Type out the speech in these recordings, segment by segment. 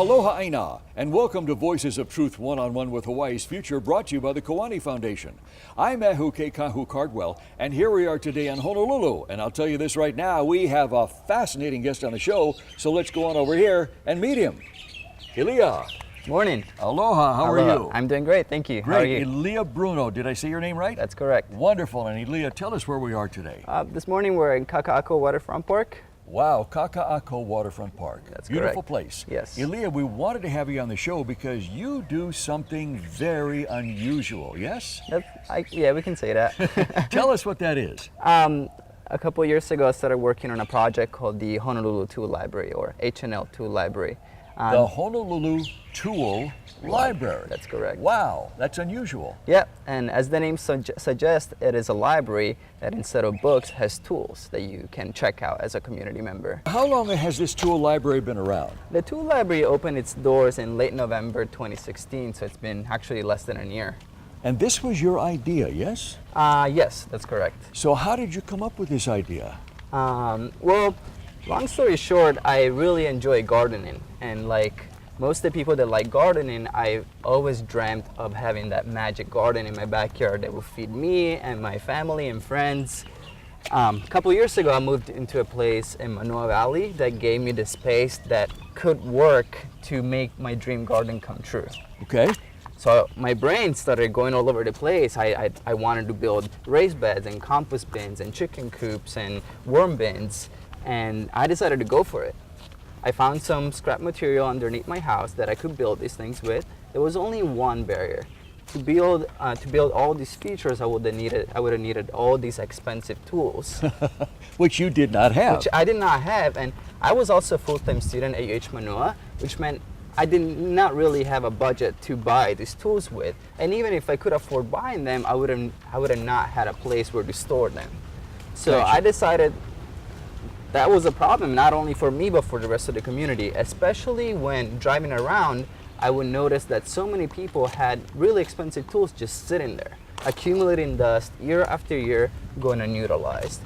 Aloha Aina, and welcome to Voices of Truth One-on-One with Hawaii's Future, brought to you by the Kiwani Foundation. I'm Ehu Kahu Cardwell, and here we are today in Honolulu. And I'll tell you this right now, we have a fascinating guest on the show, so let's go on over here and meet him. Elia. Morning. Aloha, how are you? I'm doing great, thank you. Great. How are you? Elia Bruno, did I say your name right? That's correct. Wonderful. And Elia, tell us where we are today. This morning we're in Kaka'ako Waterfront Park. Wow, Kaka'ako Waterfront Park. That's beautiful correct. Place. Yes. Elia, we wanted to have you on the show because you do something very unusual, yes? Yeah, we can say that. Tell us what that is. A couple years ago I started working on a project called the Honolulu Tool Library, or HNL Tool Library. The Honolulu Tool Library. That's correct. Wow, that's unusual. Yeah, and as the name suggests, it is a library that instead of books has tools that you can check out as a community member. How long has this tool library been around? The tool library opened its doors in late November 2016, so it's been actually less than a year. And this was your idea, yes? Yes, that's correct. So how did you come up with this idea? Well, long story short, I really enjoy gardening, and like most of the people that like gardening, I always dreamt of having that magic garden in my backyard that would feed me and my family and friends. A couple years ago, I moved into a place in Manoa Valley that gave me the space that could work to make my dream garden come true. Okay. So my brain started going all over the place. I wanted to build raised beds and compost bins and chicken coops and worm bins, and I decided to go for it. I found some scrap material underneath my house that I could build these things with. There was only one barrier. To build all these features, I would have needed all these expensive tools. Which you did not have. Which I did not have, and I was also a full-time student at UH Manoa, which meant I did not really have a budget to buy these tools with. And even if I could afford buying them, I would have not had a place where to store them. So Gotcha. I decided that was a problem, not only for me, but for the rest of the community, especially when driving around, I would notice that so many people had really expensive tools just sitting there, accumulating dust year after year, going unutilized.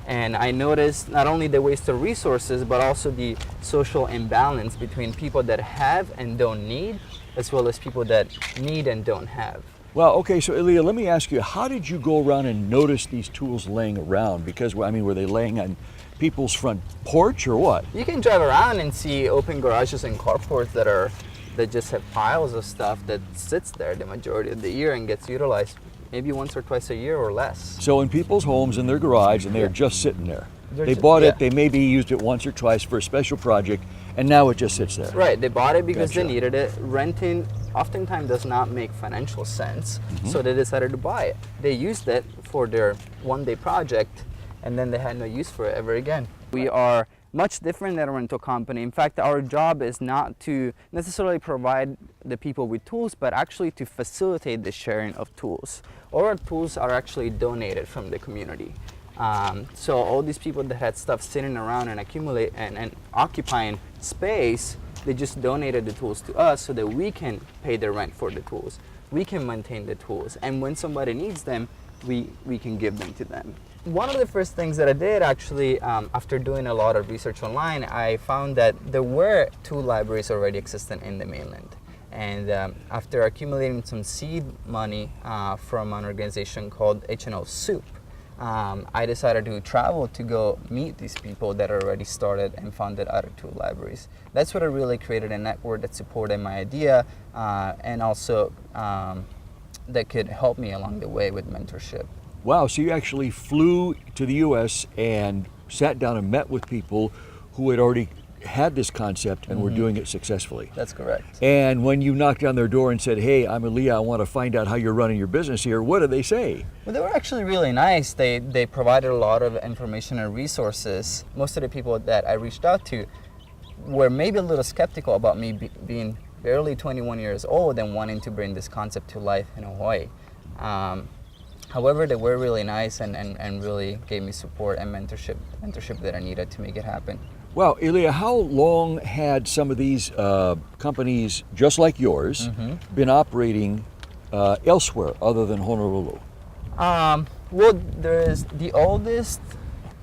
And I noticed not only the waste of resources, but also the social imbalance between people that have and don't need, as well as people that need and don't have. Well, okay, so Elia, let me ask you, how did you go around and notice these tools laying around? Because, I mean, were they laying on people's front porch or what? You can drive around and see open garages and carports that just have piles of stuff that sits there the majority of the year and gets utilized maybe once or twice a year or less. So in people's homes, in their garage, and they're just sitting there. They bought it, they maybe used it once or twice for a special project, and now it just sits there. Right, they bought it because Gotcha. they needed it. Renting oftentimes does not make financial sense, so they decided to buy it. They used it for their one-day project, and then they had no use for it ever again. We are much different than a rental company. In fact, our job is not to necessarily provide the people with tools, but actually to facilitate the sharing of tools. All our tools are actually donated from the community. So all these people that had stuff sitting around and accumulate and occupying space, they just donated the tools to us so that we can pay the rent for the tools. We can maintain the tools, and when somebody needs them, we can give them to them. One of the first things that I did actually, after doing a lot of research online, I found that there were tool libraries already existent in the mainland. And after accumulating some seed money from an organization called HNL Soup, I decided to travel to go meet these people that already started and founded other tool libraries. That's what I really created a network that supported my idea and also that could help me along the way with mentorship. Wow, so you actually flew to the U.S. and sat down and met with people who had already had this concept and were doing it successfully. That's correct. And when you knocked on their door and said, hey, I'm Elia, I want to find out how you're running your business here, what did they say? Well, they were actually really nice. They provided a lot of information and resources. Most of the people that I reached out to were maybe a little skeptical about me being barely 21 years old and wanting to bring this concept to life in Hawaii. However, they were really nice and really gave me support and mentorship that I needed to make it happen. Wow, Elia, how long had some of these companies, just like yours, been operating elsewhere other than Honolulu? Well, there is the oldest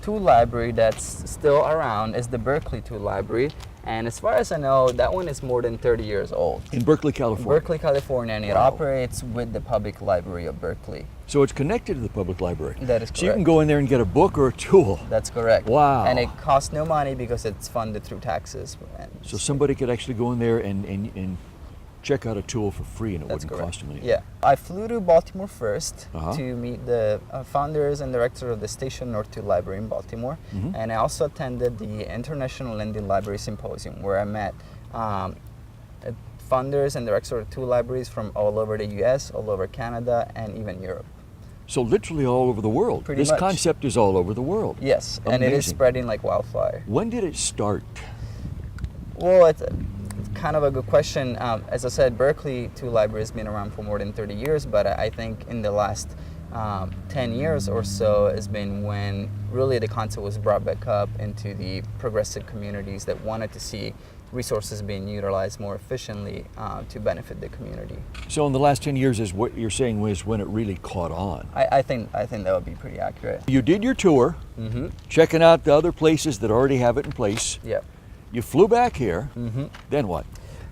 tool library that's still around is the Berkeley Tool Library, And as far as I know, that one is more than 30 years old. In Berkeley, California. Berkeley, California, and it Wow. operates with the Public Library of Berkeley. So it's connected to the public library. That is correct. So you can go in there and get a book or a tool. That's correct. Wow. And it costs no money because it's funded through taxes. So somebody could actually go in there and check out a tool for free, and it That's wouldn't correct. cost them anything. Yeah. I flew to Baltimore first Uh-huh. to meet the founders and director of the Station North 2 Library in Baltimore. Mhm. And I also attended the International Indian Library Symposium, where I met founders and directors of 2 libraries from all over the US, all over Canada, and even Europe. So literally all over the world. Pretty This much. concept is all over the world. Yes, and it is Amazing. spreading like wildfire. When did it start? Well, it's kind of a good question. As I said, Berkeley 2 Library has been around for more than 30 years, but I think in the last 10 years or so has been when really the concept was brought back up into the progressive communities that wanted to see resources being utilized more efficiently to benefit the community. So in the last 10 years is what you're saying was when it really caught on. I think that would be pretty accurate. You did your tour, Mm-hmm. checking out the other places that already have it in place. Yep. You flew back here, Mm-hmm. then what?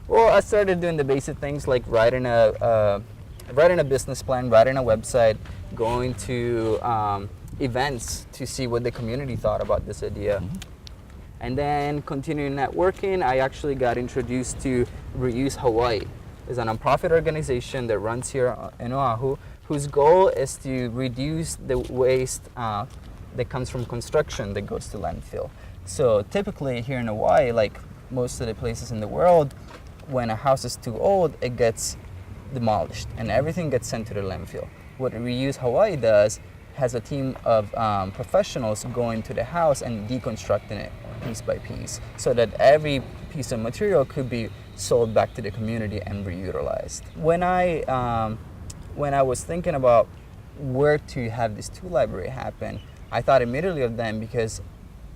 Well, I started doing the basic things like writing a business plan, writing a website, going to events to see what the community thought about this idea. Mhm. And then continuing networking, I actually got introduced to Reuse Hawaii. It's a nonprofit organization that runs here in Oahu, whose goal is to reduce the waste that comes from construction that goes to landfill. So typically here in Hawaii, like most of the places in the world, when a house is too old, it gets demolished and everything gets sent to the landfill. What Reuse Hawaii does has a team of professionals going to the house and deconstructing it piece by piece so that every piece of material could be sold back to the community and reutilized. When I was thinking about where to have this 2 library happen, I thought immediately of them because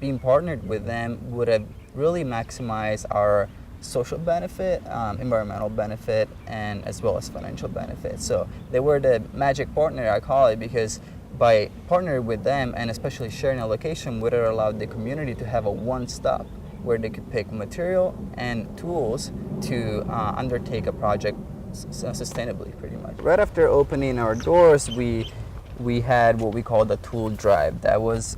being partnered with them would have really maximized our social benefit, environmental benefit, and as well as financial benefit. So they were the magic partner, I call it, because by partnering with them and especially sharing a location would have allowed the community to have a one-stop where they could pick material and tools to undertake a project sustainably, pretty much. Right after opening our doors, we had what we called a tool drive. That was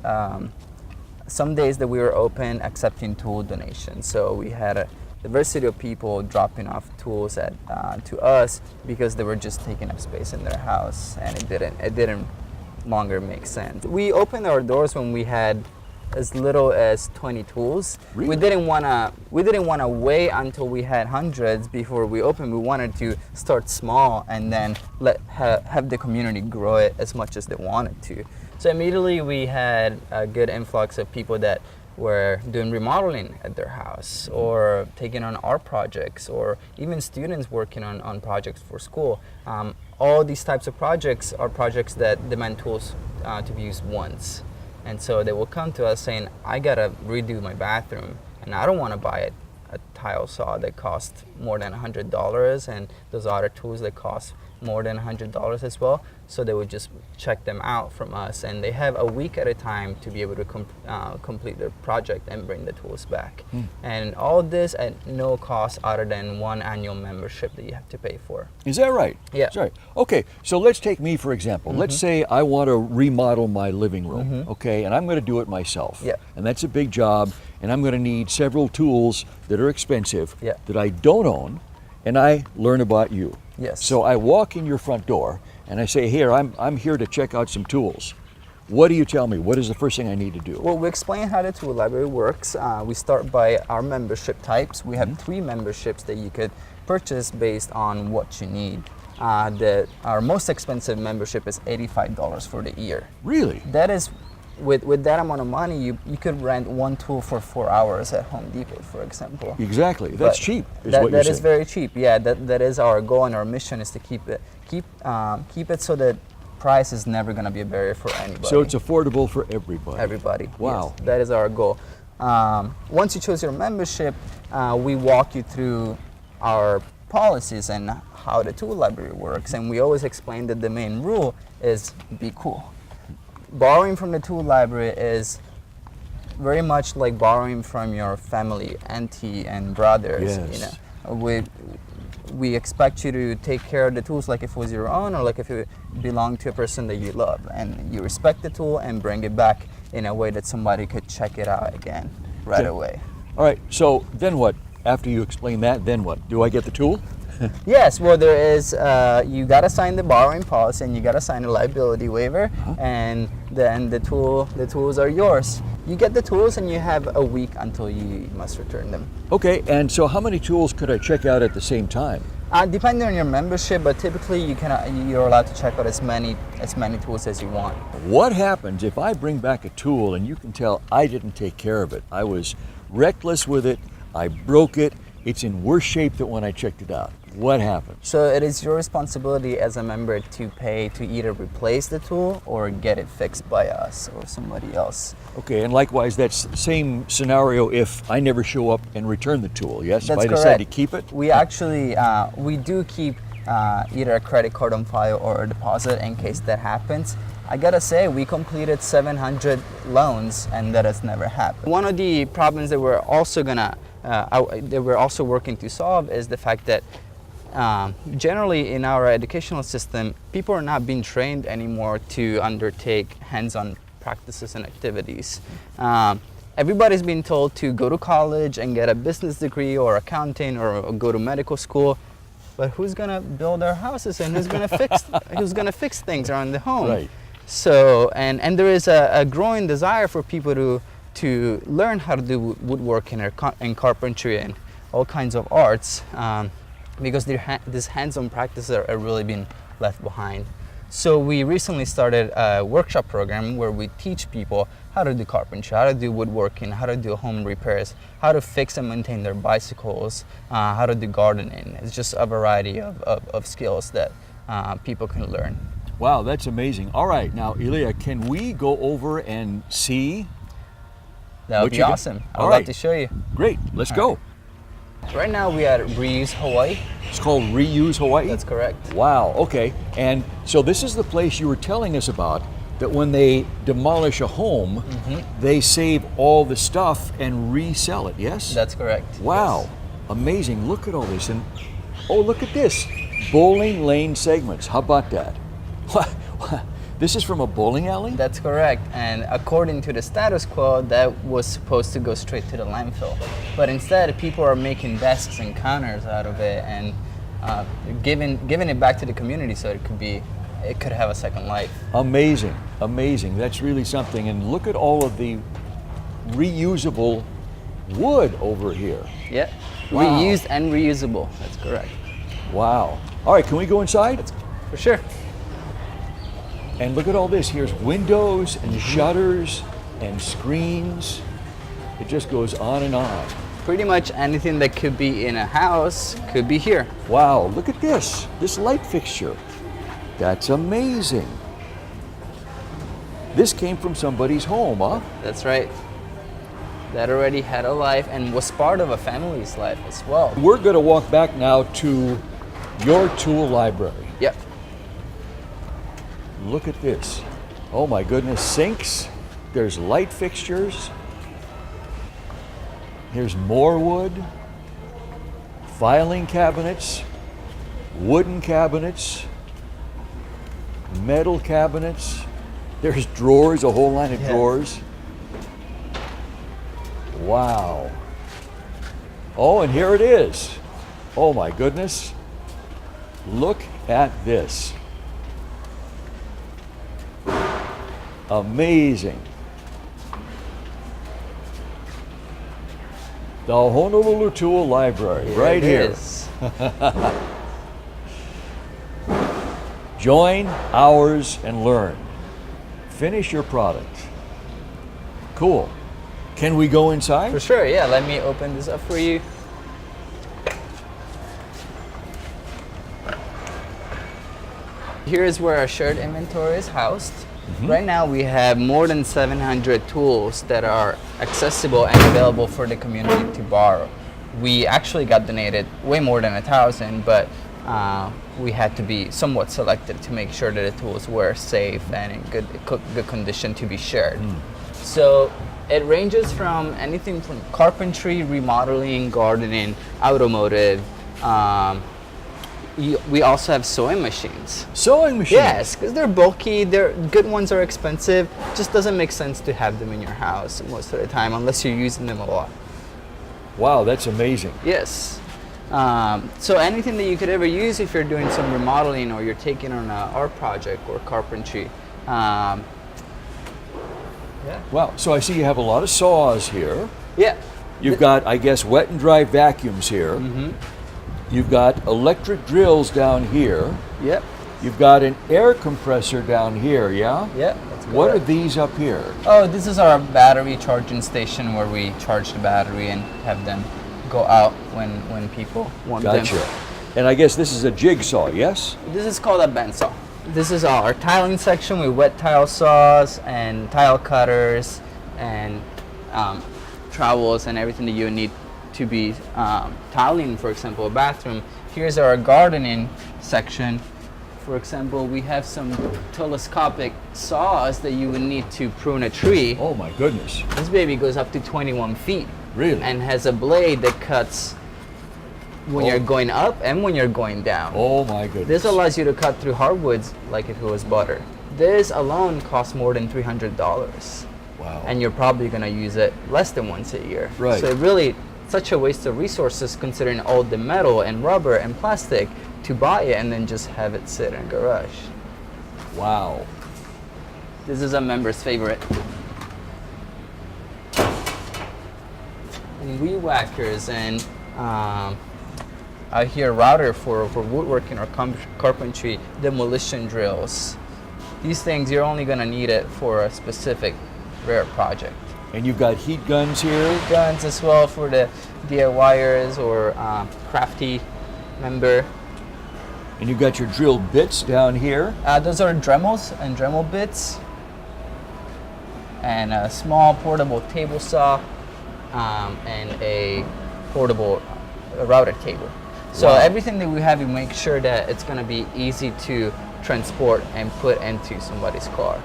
some days that we were open accepting tool donations. So we had a diversity of people dropping off tools to us because they were just taking up space in their house, and it didn't longer make sense. We opened our doors when we had as little as 20 tools. Really? We didn't wanna wait until we had hundreds before we opened. We wanted to start small and then have the community grow it as much as they wanted to. So immediately we had a good influx of people that were doing remodeling at their house or taking on art projects or even students working on projects for school. All these types of projects are projects that demand tools to be used once. And so they will come to us saying, I gotta redo my bathroom and I don't wanna buy a tile saw that costs more than $100 and those other tools that cost more than $100 as well. So they would just check them out from us, and they have a week at a time to be able to complete their project and bring the tools back. And all of this at no cost other than one annual membership that you have to pay for. Is that right? Yeah. Sorry. Okay, so let's take me for example. Let's say I want to remodel my living room, okay, and I'm going to do it myself. Yeah. And that's a big job, and I'm going to need several tools that are expensive Yeah. that I don't own, and I learn about you. Yes. So I walk in your front door and I say, here, I'm here to check out some tools. What do you tell me? What is the first thing I need to do? Well, we explain how the tool library works. We start by our membership types. We have 3 memberships that you could purchase based on what you need. Our most expensive membership is $85 for the year. Really? That is, with that amount of money, you could rent one tool for 4 hours at Home Depot, for example. Exactly. That's But cheap, is that, what you're that saying. is very cheap. Yeah, that is our goal, and our mission is to keep it so that price is never going to be a barrier for anybody. So it's affordable for everybody. Everybody. Wow. Yes, that is our goal. Once you choose your membership, we walk you through our policies and how the tool library works, and we always explain that the main rule is be cool. Borrowing from the tool library is very much like borrowing from your family, auntie and brothers. Yes. You know, we expect you to take care of the tools like if it was your own, or like if it belonged to a person that you love, and you respect the tool and bring it back in a way that somebody could check it out again right away. All right, so then what? After you explain that, then what? Do I get the tool? Yes, well, there is, you gotta sign the borrowing policy and you gotta sign a liability waiver, and then the tools are yours. You get the tools and you have a week until you must return them. Okay, and so how many tools could I check out at the same time? Depending on your membership, but typically you're allowed to check out as many tools as you want. What happens if I bring back a tool and you can tell I didn't take care of it? I was reckless with it, I broke it, it's in worse shape than when I checked it out. What happens? So it is your responsibility as a member to pay to either replace the tool or get it fixed by us or somebody else. Okay, and likewise, that's the same scenario if I never show up and return the tool, yes? That's if I decide correct. to keep it? We actually, we do keep either a credit card on file or a deposit in case that happens. I gotta say, we completed 700 loans and that has never happened. One of the problems that we're also working to solve is the fact that generally in our educational system, people are not being trained anymore to undertake hands-on practices and activities. Everybody's been told to go to college and get a business degree or accounting or go to medical school, but who's gonna build our houses and who's gonna fix things around the home? Right. So, and there is a growing desire for people to learn how to do woodworking and carpentry and all kinds of arts, because these hands-on practices are really being left behind. So we recently started a workshop program where we teach people how to do carpentry, how to do woodworking, how to do home repairs, how to fix and maintain their bicycles, how to do gardening. It's just a variety of skills that people can learn. Wow, that's amazing. All right, now Elia, can we go over and see? That would be awesome. I'd love to show you. Great, let's go. Right now we are at Reuse Hawaii. It's called Reuse Hawaii? That's correct. Wow, okay. And so this is the place you were telling us about, that when they demolish a home, they save all the stuff and resell it, yes? That's correct. Wow, Yes. amazing. Look at all this. And oh, look at this. Bowling lane segments. How about that? This is from a bowling alley? That's correct. And according to the status quo, that was supposed to go straight to the landfill. But instead, people are making desks and counters out of it and giving it back to the community so it could have a second life. Amazing, amazing. That's really something. And look at all of the reusable wood over here. Yeah. Wow. Reused and reusable. That's correct. Wow. All right, can we go inside? For sure. And look at all this. Here's windows and shutters and screens. It just goes on and on. Pretty much anything that could be in a house could be here. Wow, look at this. This light fixture. That's amazing. This came from somebody's home, huh? That's right. That already had a life and was part of a family's life as well. We're going to walk back now to your tool library. Yep. Look at this. Oh my goodness, sinks. There's light fixtures. Here's more wood. Filing cabinets. Wooden cabinets. Metal cabinets. There's drawers, a whole line of drawers. Wow. Oh, and here it is. Oh my goodness. Look at this. Amazing. The Honolulu Tool Library, right here. Is. Join ours and learn. Finish your product. Cool. Can we go inside? For sure, yeah. Let me open this up for you. Here is where our shared inventory is housed. Right now we have more than 700 tools that are accessible and available for the community to borrow. We actually got donated way more than 1,000, but we had to be somewhat selective to make sure that the tools were safe and in good condition to be shared. So it ranges from anything from carpentry, remodeling, gardening, automotive. We also have sewing machines. Sewing machines? Yes, because they're bulky. They're good ones are expensive. Just doesn't make sense to have them in your house most of the time unless you're using them a lot. Wow, that's amazing. Yes. So anything that you could ever use if you're doing some remodeling or you're taking on an art project or carpentry. Yeah. Wow, so I see you have a lot of saws here. Yeah. You've got, I guess, wet and dry vacuums here. Mm-hmm. You've got electric drills down here. Yep. You've got an air compressor down here, yeah? Yep. That's What are correct. these up here? Oh, this is our battery charging station where we charge the battery and have them go out when people want Gotcha. them. And I guess this is a jigsaw, yes? This is called a bandsaw. This is our tiling section with wet tile saws and tile cutters and trowels and everything that you need to be tiling, for example, a bathroom. Here's our gardening section. For example, we have some telescopic saws that you would need to prune a tree. Oh my goodness. This baby goes up to 21 feet. Really? And has a blade that cuts when you're going up and when you're going down. Oh my goodness. This allows you to cut through hardwoods like if it was butter. This alone costs more than $300. Wow. And you're probably gonna use it less than once a year. Right. So it really, such a waste of resources considering all the metal and rubber and plastic to buy it and then just have it sit in a garage. Wow. This is a member's favorite. And weed whackers and out here router for woodworking or carpentry, demolition drills. These things you're only gonna need it for a specific rare project. And you've got heat guns here. Guns as well for the DIYers or crafty member. And you've got your drill bits down here. Those are Dremels and Dremel bits. And a small portable table saw and a portable router table. So Wow. everything that we have, we make sure that it's going to be easy to transport and put into somebody's car.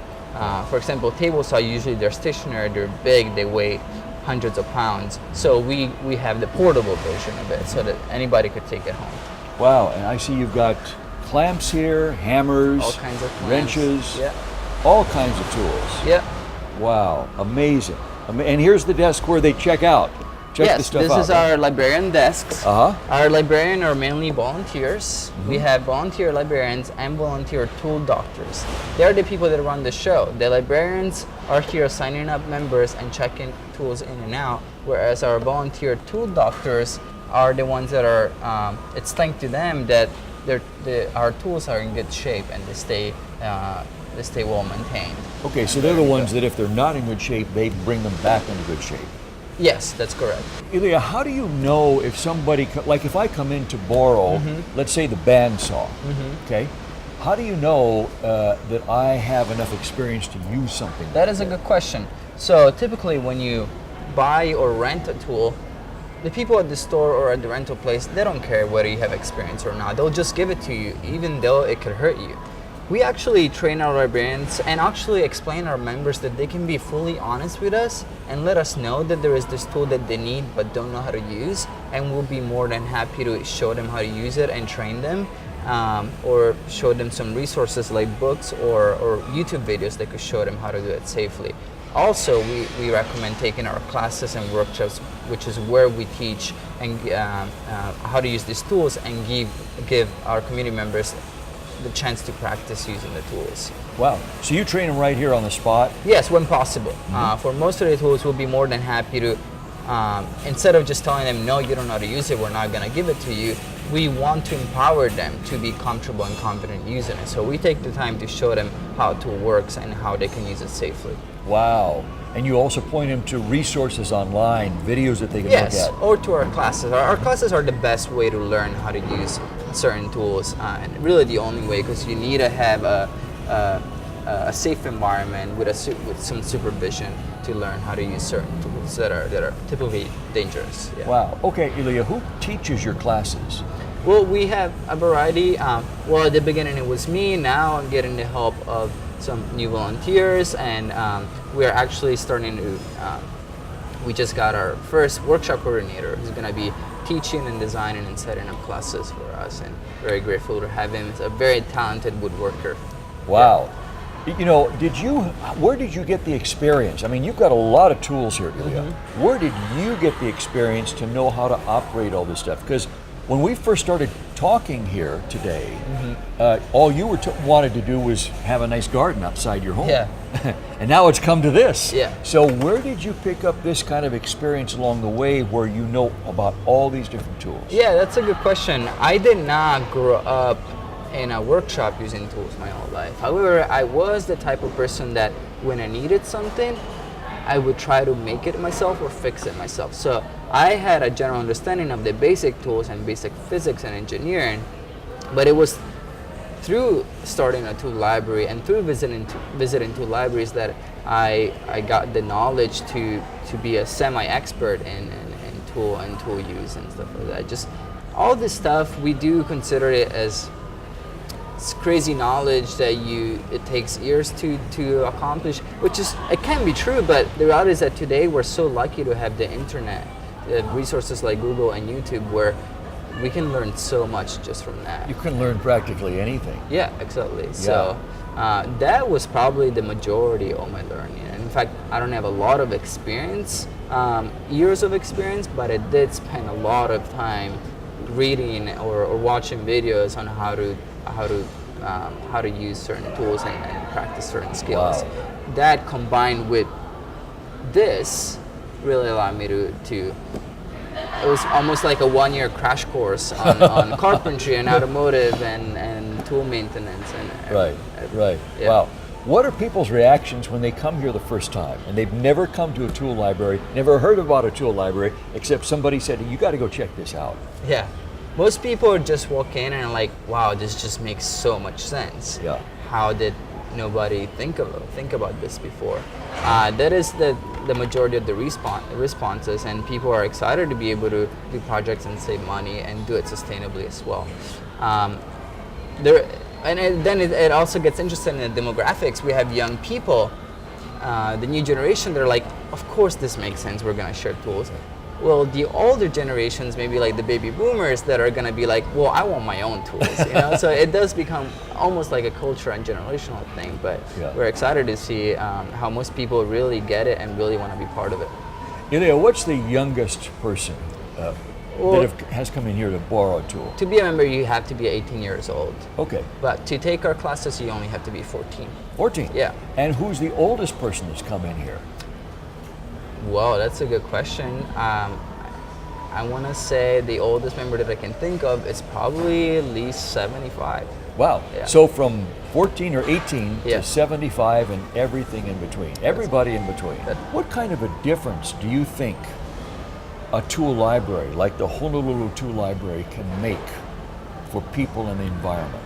For example, table saw, usually they're stationary, they're big, they weigh hundreds of pounds. So we have the portable version of it so that anybody could take it home. Wow, and I see you've got clamps here, hammers, All kinds of clamps. wrenches, Yeah. all kinds of tools. Yeah. Wow, amazing. And here's the desk where they check out. Check the Yes, stuff this out. is our librarian desks. Uh-huh. Our librarians are mainly volunteers. We have volunteer librarians and volunteer tool doctors. They are the people that run the show. The librarians are here signing up members and checking tools in and out, whereas our volunteer tool doctors are the ones that are, it's thanks to them that our tools are in good shape and they stay well maintained. Okay, so they're the ones that if they're not in good shape, they bring them back into good shape. Yes, that's correct. Elia, how do you know if somebody, like if I come in to borrow, let's say the bandsaw, okay? How do you know that I have enough experience to use something? That is a good question. So typically when you buy or rent a tool, the people at the store or at the rental place, they don't care whether you have experience or not. They'll just give it to you, even though it could hurt you. We actually train our librarians and actually explain our members that they can be fully honest with us and let us know that there is this tool that they need but don't know how to use, and we'll be more than happy to show them how to use it and train them, or show them some resources like books or YouTube videos that could show them how to do it safely. Also, we recommend taking our classes and workshops, which is where we teach and how to use these tools and give our community members the chance to practice using the tools. Wow. So you train them right here on the spot? Yes, when possible. For most of the tools, we'll be more than happy to, instead of just telling them, no, you don't know how to use it, we're not going to give it to you, we want to empower them to be comfortable and confident using it. So we take the time to show them how the tool works and how they can use it safely. Wow. And you also point them to resources online, videos that they can Yes, look at. or to our classes. Our classes are the best way to learn how to use certain tools, and really the only way, because you need to have a safe environment with some supervision to learn how to use certain tools that are typically dangerous. Yeah. Wow. Okay, Elia, who teaches your classes? Well, we have a variety. Well, at the beginning it was me. Now I'm getting the help of some new volunteers, and we're actually starting to, we just got our first workshop coordinator who's going to be teaching and designing and setting up classes for us, and very grateful to have him. He's a very talented woodworker. Wow. You know, where did you get the experience? I mean, you've got a lot of tools here, Elia. Where did you get the experience to know how to operate all this stuff? Because when we first started talking here today, all you wanted to do was have a nice garden outside your home. Yeah. And now it's come to this. Yeah. So where did you pick up this kind of experience along the way where you know about all these different tools? Yeah, that's a good question. I did not grow up in a workshop using tools my whole life. However, I was the type of person that when I needed something, I would try to make it myself or fix it myself. So I had a general understanding of the basic tools and basic physics and engineering, but it was through starting a tool library and through visiting tool libraries that I got the knowledge to be a semi-expert in tool use and stuff like that. Just all this stuff, we do consider it as it's crazy knowledge that it takes years to accomplish, which is, it can be true, but the reality is that today we're so lucky to have the internet, resources like Google and YouTube, where we can learn so much just from that. You can learn practically anything. Yeah, exactly. So that was probably the majority of my learning. And in fact, I don't have a lot of experience, years of experience, but I did spend a lot of time reading or watching videos on how to use certain tools and practice certain skills. Wow. That combined with this really allowed me to it was almost like a 1-year crash course on carpentry and automotive and tool maintenance and Right. Yeah. Wow. What are people's reactions when they come here the first time and they've never come to a tool library, never heard about a tool library, except somebody said, you got to go check this out? Yeah. Most people just walk in and are like, wow, this just makes so much sense. Yeah. How did nobody think about this before? That is the majority of the responses, and people are excited to be able to do projects and save money and do it sustainably as well. Then it also gets interesting in the demographics. We have young people, the new generation, they're like, of course this makes sense, we're going to share tools. Well, the older generations, maybe like the baby boomers, that are going to be like, well, I want my own tools, you know? So it does become almost like a culture and generational thing, but we're excited to see how most people really get it and really want to be part of it. Elia, what's the youngest person that has come in here to borrow a tool? To be a member, you have to be 18 years old. Okay. But to take our classes, you only have to be 14. 14? Yeah. And who's the oldest person that's come in here? Wow, that's a good question. I want to say the oldest member that I can think of is probably at least 75. Wow. Yeah. So from 14 or 18 Yeah. to 75 and everything in between, everybody in between. What kind of a difference do you think a tool library like the Honolulu Tool Library can make for people and the environment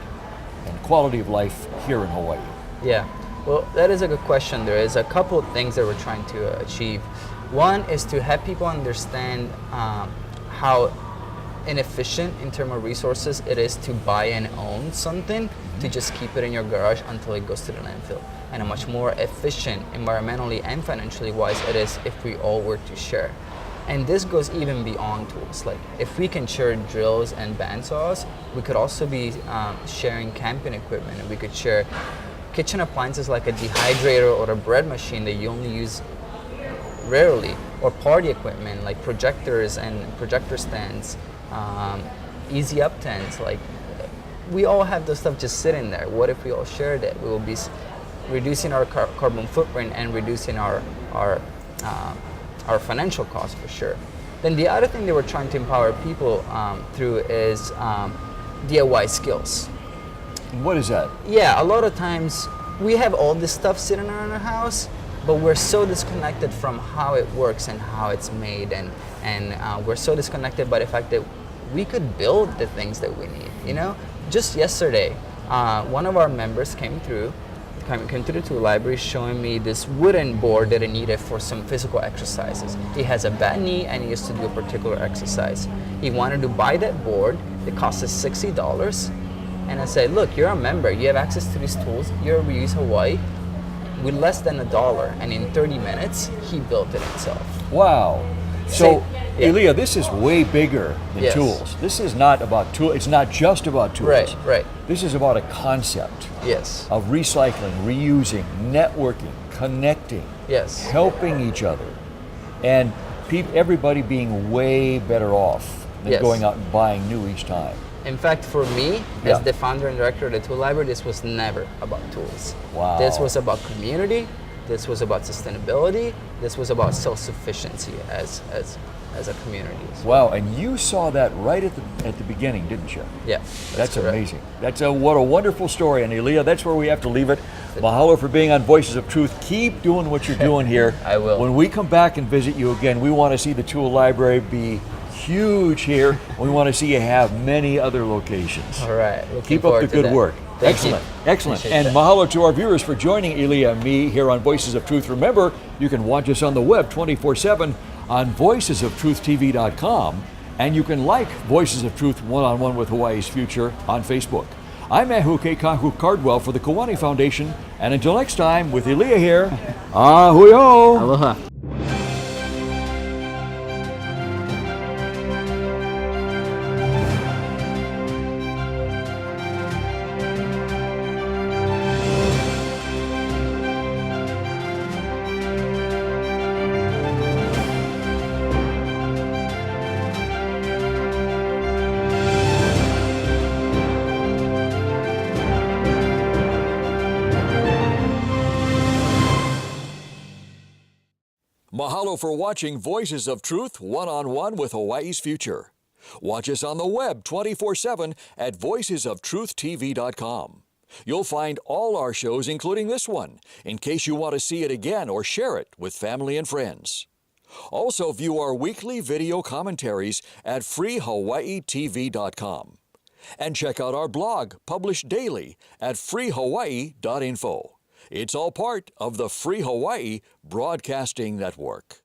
and quality of life here in Hawaii? Yeah, well, that is a good question. There is a couple of things that we're trying to achieve. One is to have people understand how inefficient in terms of resources it is to buy and own something, to just keep it in your garage until it goes to the landfill, and how much more efficient environmentally and financially wise it is if we all were to share. And this goes even beyond tools. Like if we can share drills and bandsaws, we could also be sharing camping equipment, and we could share kitchen appliances like a dehydrator or a bread machine that you only use rarely, or party equipment like projectors and projector stands, easy up tents. Like we all have this stuff just sitting there. What if we all shared it? We will be reducing our carbon footprint and reducing our financial costs for sure. Then the other thing that we're trying to empower people through is DIY skills. What is that? Yeah, a lot of times we have all this stuff sitting around our house, but we're so disconnected from how it works and how it's made, and we're so disconnected by the fact that we could build the things that we need, you know? Just yesterday, one of our members came to the tool library showing me this wooden board that I needed for some physical exercises. He has a bad knee and he used to do a particular exercise. He wanted to buy that board. It cost us $60, and I say, look, you're a member, you have access to these tools, you're Reuse Hawaii, with less than $1, and in 30 minutes, he built it himself. Wow. So, yeah. Elia, this is way bigger than Yes. tools. This is not about tools. It's not just about tools. Right. This is about a concept Yes. of recycling, reusing, networking, connecting, Yes. helping each other, and everybody being way better off than Yes. going out and buying new each time. In fact, for me, Yeah. as the founder and director of the tool library, this was never about tools. Wow. This was about community. This was about sustainability. This was about self-sufficiency as a community. Wow, and you saw that right at the beginning, didn't you? Yeah, That's correct. amazing. What a wonderful story. And Elia, that's where we have to leave it. Mahalo for being on Voices of Truth. Keep doing what you're doing here. I will. When we come back and visit you again, we want to see the tool library be huge here. We want to see you have many other locations. All right. Looking Keep up forward the to good that. work. Thank Excellent. you. Excellent. Appreciate And that. mahalo to our viewers for joining Elia and me here on Voices of Truth. Remember, you can watch us on the web 24/7 on voicesoftruth.tv.com, and you can like Voices of Truth One-on-One with Hawaii's Future on Facebook. I'm Ehuke Kahu Cardwell for the Kiwani Foundation, and until next time, with Elia here, ahuyo! Aloha. Mahalo for watching Voices of Truth One-on-One with Hawaii's Future. Watch us on the web 24/7 at voicesoftruth.tv.com. You'll find all our shows, including this one, in case you want to see it again or share it with family and friends. Also view our weekly video commentaries at freehawaiitv.com. And check out our blog, published daily, at freehawaii.info. It's all part of the Free Hawaii Broadcasting Network.